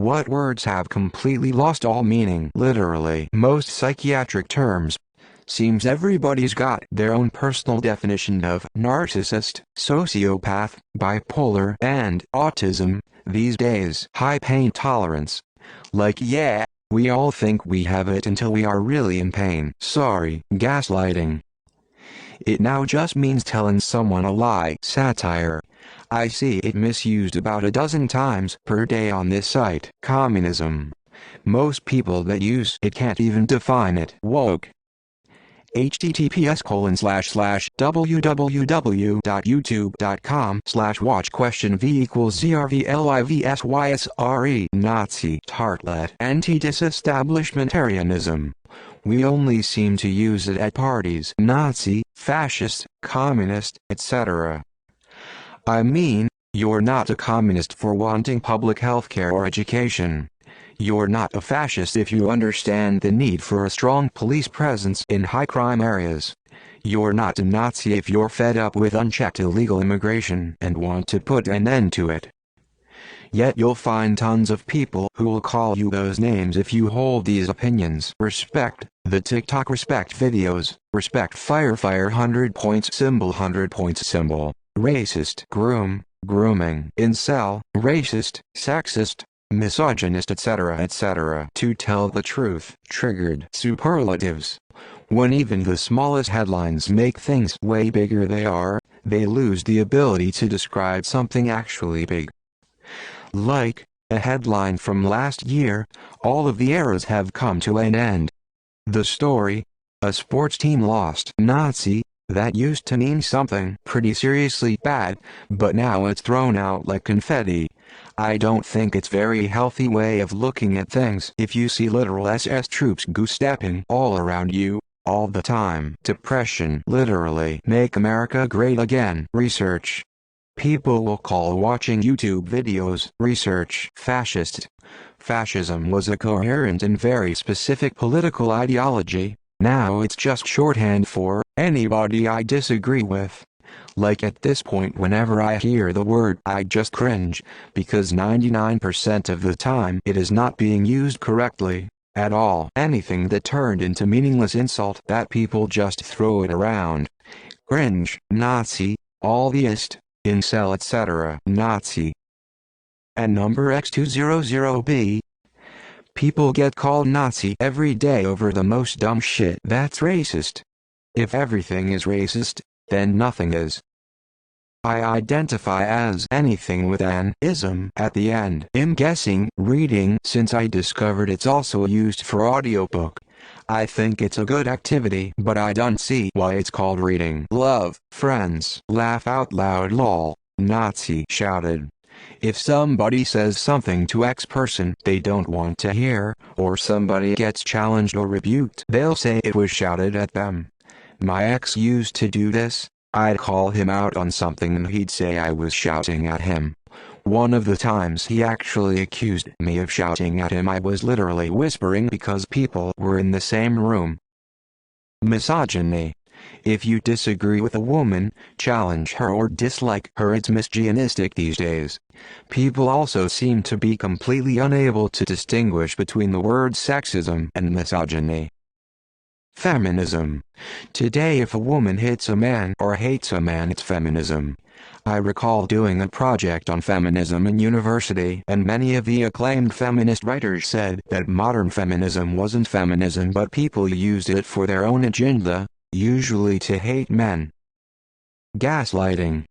What words have completely lost all meaning? Literally, most psychiatric terms. Seems everybody's got their own personal definition of narcissist, sociopath, bipolar, and autism these days. High pain tolerance. Like, yeah, we all think we have it until we are really in pain. Sorry. Gaslighting. It now just means telling someone a lie. Satire. I see it misused about a dozen times per day on this site. Communism. Most people that use it can't even define it. Woke. https://www.youtube.com/watch?v=zrvlivsysre. Nazi. Tartlet. Anti-disestablishmentarianism. We only seem to use it at parties. Nazi, fascist, communist, etc. I mean, you're not a communist for wanting public healthcare or education. You're not a fascist if you understand the need for a strong police presence in high-crime areas. You're not a Nazi if you're fed up with unchecked illegal immigration and want to put an end to it. Yet you'll find tons of people who will call you those names if you hold these opinions. Respect, the TikTok respect videos, respect fire 100 points symbol 100 points symbol, racist, grooming, incel, racist, sexist, misogynist, etc. To tell the truth, triggered superlatives. When even the smallest headlines make things way bigger they lose the ability to describe something actually big. Like, a headline from last year, all of the eras have come to an end. The story, a sports team lost. Nazi, that used to mean something pretty seriously bad, but now it's thrown out like confetti. I don't think it's very healthy way of looking at things if you see literal SS troops goose-stepping all around you, all the time. Depression. Literally. Make America Great Again. Research. People will call watching YouTube videos research. Fascist. Fascism was a coherent and very specific political ideology. Now it's just shorthand for anybody I disagree with. Like at this point whenever I hear the word I just cringe, because 99% of the time it is not being used correctly, at all. Anything that turned into meaningless insult that people just throw it around. Cringe, Nazi, all-theist, incel, etc. Nazi. And number X200B. People get called Nazi every day over the most dumb shit. That's racist. If everything is racist, then nothing is. I identify as anything with an ism at the end. I'm guessing reading since I discovered it's also used for audiobook. I think it's a good activity, but I don't see why it's called reading. Love, friends, laugh out loud lol, Nazi shouted. If somebody says something to X person they don't want to hear, or somebody gets challenged or rebuked, they'll say it was shouted at them. My ex used to do this. I'd call him out on something and he'd say I was shouting at him. One of the times he actually accused me of shouting at him, I was literally whispering because people were in the same room. Misogyny. If you disagree with a woman, challenge her or dislike her, it's misogynistic these days. People also seem to be completely unable to distinguish between the words sexism and misogyny. Feminism. Today if a woman hits a man or hates a man it's feminism. I recall doing a project on feminism in university and many of the acclaimed feminist writers said that modern feminism wasn't feminism but people used it for their own agenda, usually to hate men. Gaslighting.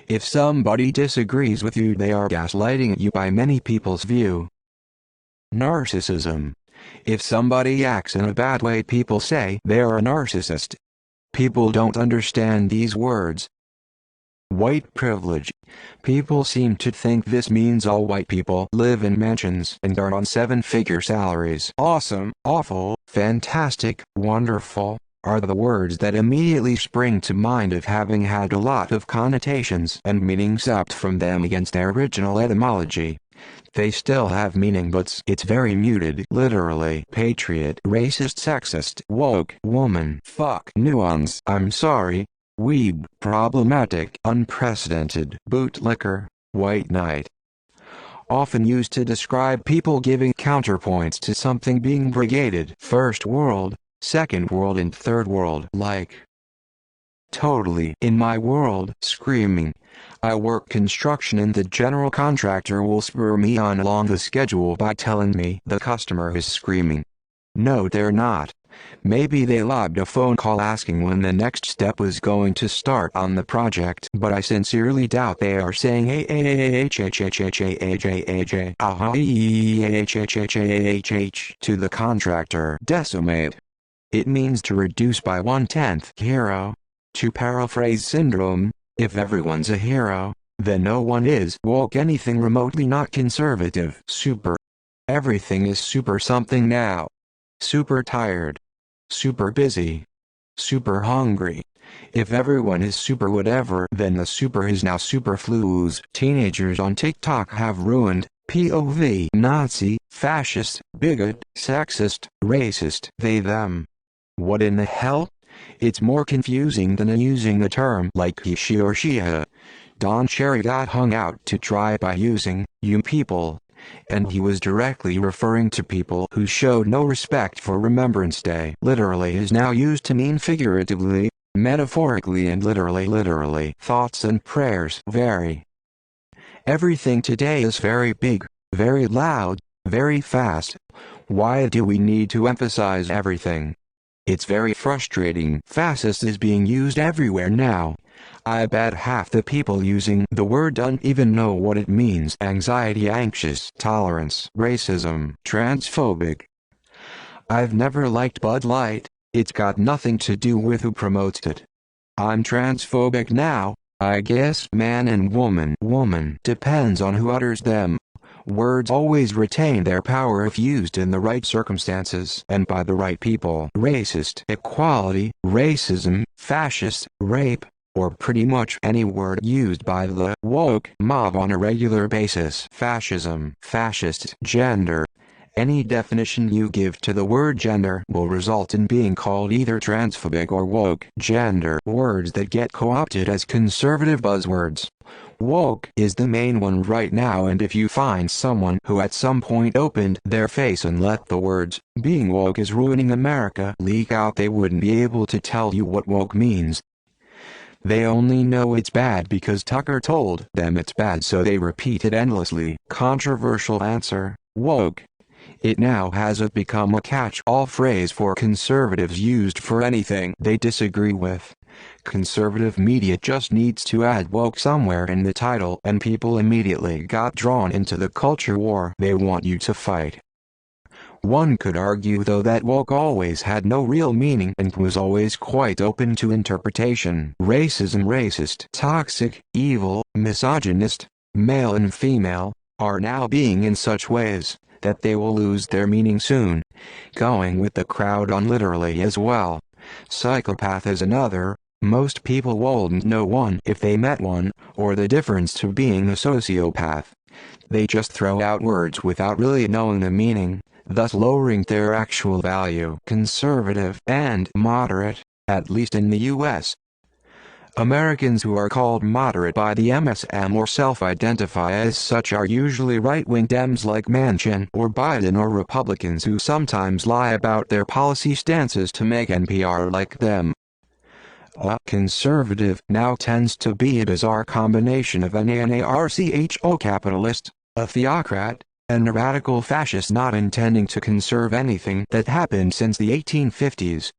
If somebody disagrees with you they are gaslighting you by many people's view. Narcissism. If somebody acts in a bad way people say they're a narcissist. People don't understand these words. White privilege. People seem to think this means all white people live in mansions and are on seven-figure salaries. Awesome, awful, fantastic, wonderful are the words that immediately spring to mind of having had a lot of connotations and meanings sapped from them against their original etymology. They still have meaning but it's very muted. Literally. Patriot, racist, sexist, woke, woman, fuck, nuance, I'm sorry, weeb, problematic, unprecedented, bootlicker, white knight. often used to describe people giving counterpoints to something being brigaded. First world, second world and third world. Like, totally. In my world, screaming. I work construction and the general contractor will spur me on along the schedule by telling me the customer is screaming. No, they're not. Maybe they logged a phone call asking when the next step was going to start on the project, but I sincerely doubt they are saying to the contractor. Decimate. It means to reduce by 1/10. Hero. To paraphrase Syndrome, if everyone's a hero, then no one is woke anything remotely not conservative. Super. Everything is super something now. Super tired. Super busy. Super hungry. If everyone is super whatever, then the super is now superfluous. Teenagers on TikTok have ruined POV. Nazi, fascist, bigot, sexist, racist, they them. What in the hell? It's more confusing than using the term like he, she or she. Don Cherry got hung out to try by using you people, and he was directly referring to people who showed no respect for Remembrance Day. Literally is now used to mean figuratively, metaphorically and literally. Thoughts and prayers vary. Everything today is very big, very loud, very fast. Why do we need to emphasize everything? It's very frustrating. Fascist is being used everywhere now. I bet half the people using the word don't even know what it means. Anxiety, anxious, tolerance, racism, transphobic. I've never liked Bud Light. It's got nothing to do with who promotes it. I'm transphobic now, I guess. Man and woman depends on who utters them. Words always retain their power if used in the right circumstances and by the right people. Racist, equality, racism, fascist, rape, or pretty much any word used by the woke mob on a regular basis. Fascism, fascist, gender. Any definition you give to the word gender will result in being called either transphobic or woke. Gender, words that get co-opted as conservative buzzwords. Woke is the main one right now, and if you find someone who at some point opened their face and let the words, being woke is ruining America, leak out, they wouldn't be able to tell you what woke means. They only know it's bad because Tucker told them it's bad, so they repeat it endlessly. Controversial answer, woke. It now has become a catch-all phrase for conservatives used for anything they disagree with. Conservative media just needs to add woke somewhere in the title and people immediately got drawn into the culture war they want you to fight. One could argue though that woke always had no real meaning and was always quite open to interpretation. Racism, racist, toxic, evil, misogynist, male and female, are now being in such ways that they will lose their meaning soon. Going with the crowd on literally as well. Psychopath is another. Most people wouldn't know one if they met one, or the difference to being a sociopath. They just throw out words without really knowing the meaning, thus lowering their actual value. Conservative and moderate, at least in the US. Americans who are called moderate by the MSM or self-identify as such are usually right-wing Dems like Manchin or Biden, or Republicans who sometimes lie about their policy stances to make NPR like them. A conservative now tends to be a bizarre combination of an anarcho-capitalist, a theocrat, and a radical fascist not intending to conserve anything that happened since the 1850s.